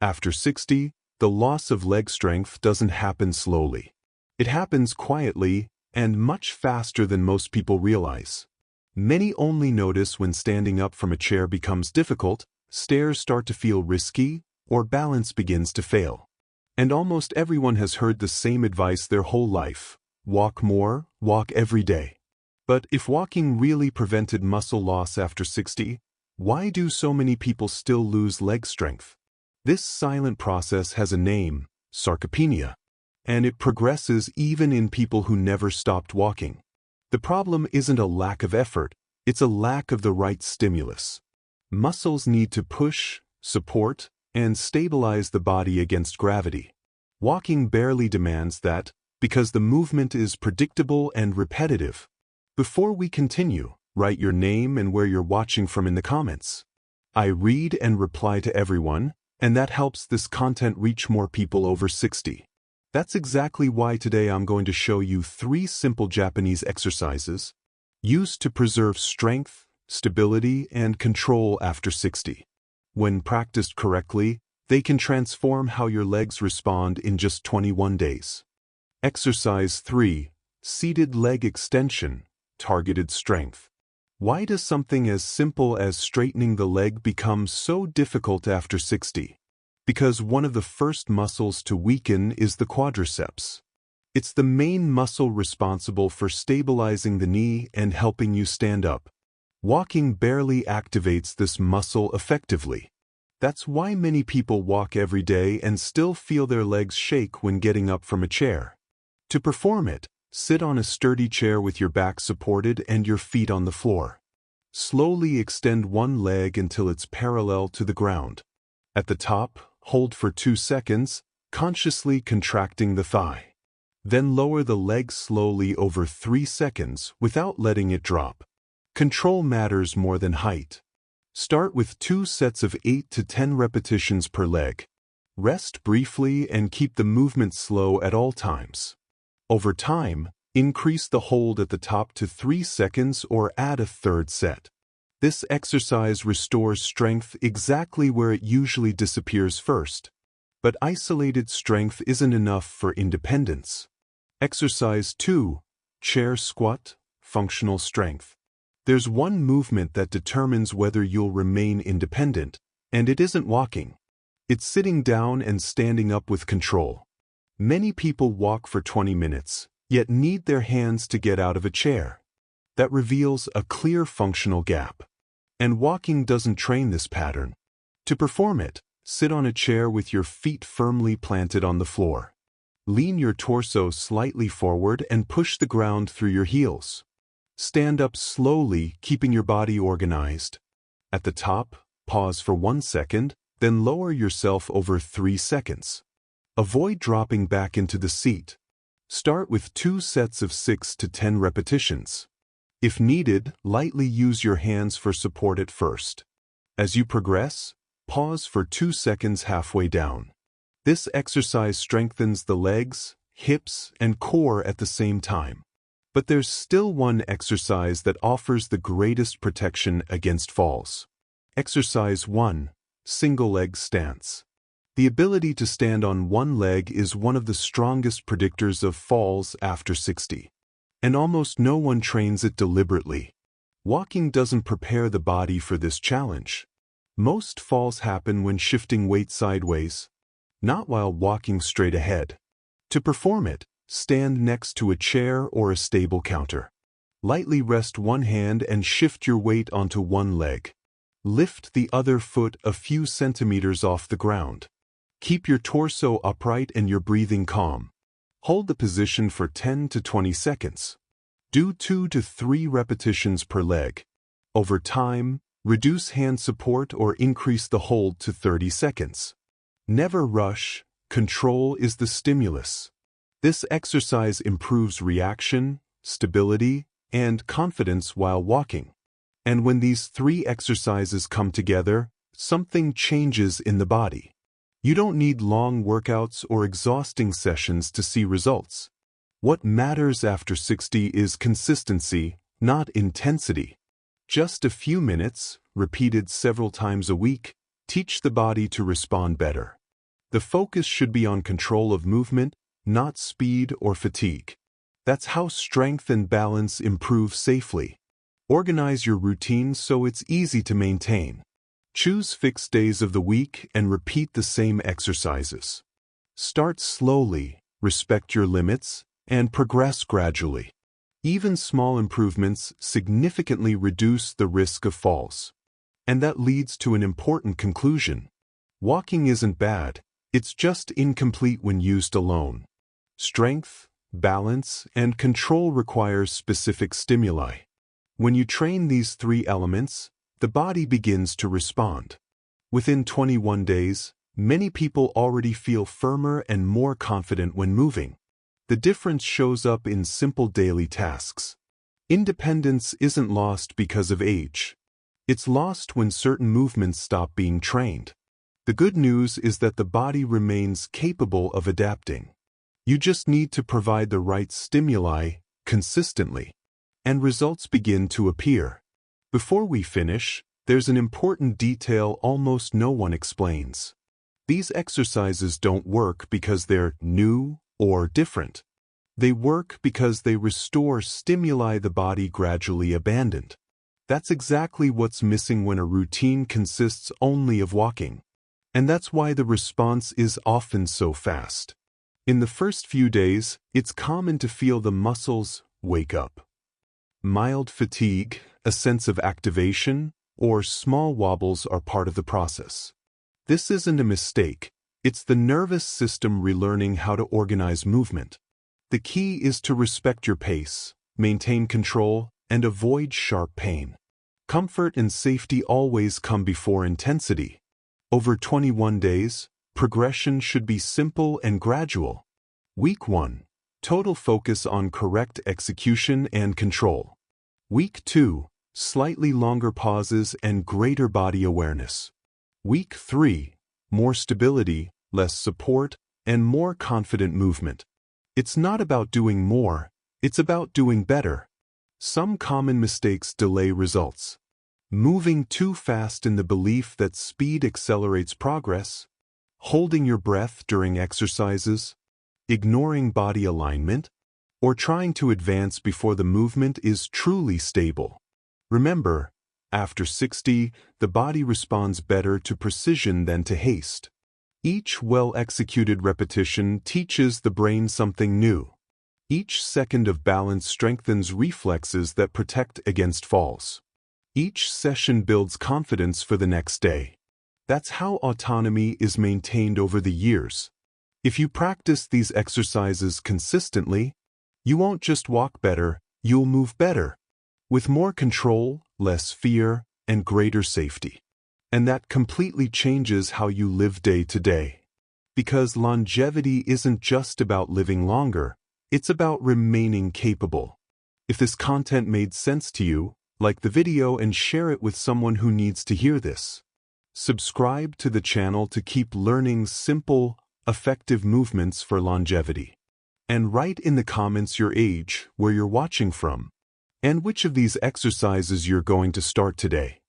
After 60, the loss of leg strength doesn't happen slowly. It happens quietly and much faster than most people realize. Many only notice when standing up from a chair becomes difficult, stairs start to feel risky, or balance begins to fail. And almost everyone has heard the same advice their whole life: walk more, walk every day. But if walking really prevented muscle loss after 60, why do so many people still lose leg strength? This silent process has a name: sarcopenia, and it progresses even in people who never stopped walking. The problem isn't a lack of effort, it's a lack of the right stimulus. Muscles need to push, support, and stabilize the body against gravity. Walking barely demands that, because the movement is predictable and repetitive. Before we continue, write your name and where you're watching from in the comments. I read and reply to everyone, and that helps this content reach more people over 60. That's exactly why today I'm going to show you 3 simple Japanese exercises used to preserve strength, stability, and control after 60. When practiced correctly, they can transform how your legs respond in just 21 days. Exercise 3. Seated leg extension, targeted strength. Why does something as simple as straightening the leg become so difficult after 60? Because one of the first muscles to weaken is the quadriceps. It's the main muscle responsible for stabilizing the knee and helping you stand up. Walking barely activates this muscle effectively. That's why many people walk every day and still feel their legs shake when getting up from a chair. To perform it, sit on a sturdy chair with your back supported and your feet on the floor. Slowly extend one leg until it's parallel to the ground. At the top, hold for 2 seconds, consciously contracting the thigh. Then lower the leg slowly over 3 seconds without letting it drop. Control matters more than height. Start with 2 sets of 8 to 10 repetitions per leg. Rest briefly and keep the movement slow at all times. Over time, increase the hold at the top to 3 seconds or add a 3rd set. This exercise restores strength exactly where it usually disappears first. But isolated strength isn't enough for independence. Exercise 2. Chair squat, functional strength. There's one movement that determines whether you'll remain independent, and it isn't walking. It's sitting down and standing up with control. Many people walk for 20 minutes, yet need their hands to get out of a chair. That reveals a clear functional gap. And walking doesn't train this pattern. To perform it, sit on a chair with your feet firmly planted on the floor. Lean your torso slightly forward and push the ground through your heels. Stand up slowly, keeping your body organized. At the top, pause for 1 second, then lower yourself over 3 seconds. Avoid dropping back into the seat. Start with 2 sets of 6 to 10 repetitions. If needed, lightly use your hands for support at first. As you progress, pause for 2 seconds halfway down. This exercise strengthens the legs, hips, and core at the same time. But there's still one exercise that offers the greatest protection against falls. Exercise 1. Single leg stance. The ability to stand on one leg is one of the strongest predictors of falls after 60. And almost no one trains it deliberately. Walking doesn't prepare the body for this challenge. Most falls happen when shifting weight sideways, not while walking straight ahead. To perform it, stand next to a chair or a stable counter. Lightly rest one hand and shift your weight onto one leg. Lift the other foot a few centimeters off the ground. Keep your torso upright and your breathing calm. Hold the position for 10 to 20 seconds. Do 2 to 3 repetitions per leg. Over time, reduce hand support or increase the hold to 30 seconds. Never rush, control is the stimulus. This exercise improves reaction, stability, and confidence while walking. And when these 3 exercises come together, something changes in the body. You don't need long workouts or exhausting sessions to see results. What matters after 60 is consistency, not intensity. Just a few minutes, repeated several times a week, teach the body to respond better. The focus should be on control of movement, not speed or fatigue. That's how strength and balance improve safely. Organize your routine so it's easy to maintain. Choose fixed days of the week and repeat the same exercises. Start slowly, respect your limits, and progress gradually. Even small improvements significantly reduce the risk of falls. And that leads to an important conclusion. Walking isn't bad, it's just incomplete when used alone. Strength, balance, and control require specific stimuli. When you train these three elements, the body begins to respond. Within 21 days, many people already feel firmer and more confident when moving. The difference shows up in simple daily tasks. Independence isn't lost because of age. It's lost when certain movements stop being trained. The good news is that the body remains capable of adapting. You just need to provide the right stimuli consistently, and results begin to appear. Before we finish, there's an important detail almost no one explains. These exercises don't work because they're new or different. They work because they restore stimuli the body gradually abandoned. That's exactly what's missing when a routine consists only of walking. And that's why the response is often so fast. In the first few days, it's common to feel the muscles wake up. Mild fatigue, a sense of activation, or small wobbles are part of the process. This isn't a mistake. It's the nervous system relearning how to organize movement. The key is to respect your pace, maintain control, and avoid sharp pain. Comfort and safety always come before intensity. Over 21 days, progression should be simple and gradual. Week 1. Total focus on correct execution and control. Week 2. Slightly longer pauses and greater body awareness. Week 3. More stability, less support, and more confident movement. It's not about doing more, it's about doing better. Some common mistakes delay results. Moving too fast in the belief that speed accelerates progress, holding your breath during exercises, ignoring body alignment, or trying to advance before the movement is truly stable. Remember, after 60, the body responds better to precision than to haste. Each well-executed repetition teaches the brain something new. Each second of balance strengthens reflexes that protect against falls. Each session builds confidence for the next day. That's how autonomy is maintained over the years. If you practice these exercises consistently, you won't just walk better, you'll move better, with more control, less fear, and greater safety. And that completely changes how you live day to day. Because longevity isn't just about living longer, it's about remaining capable. If this content made sense to you, like the video and share it with someone who needs to hear this. Subscribe to the channel to keep learning simple, effective movements for longevity. And write in the comments your age, where you're watching from, and which of these exercises you're going to start today.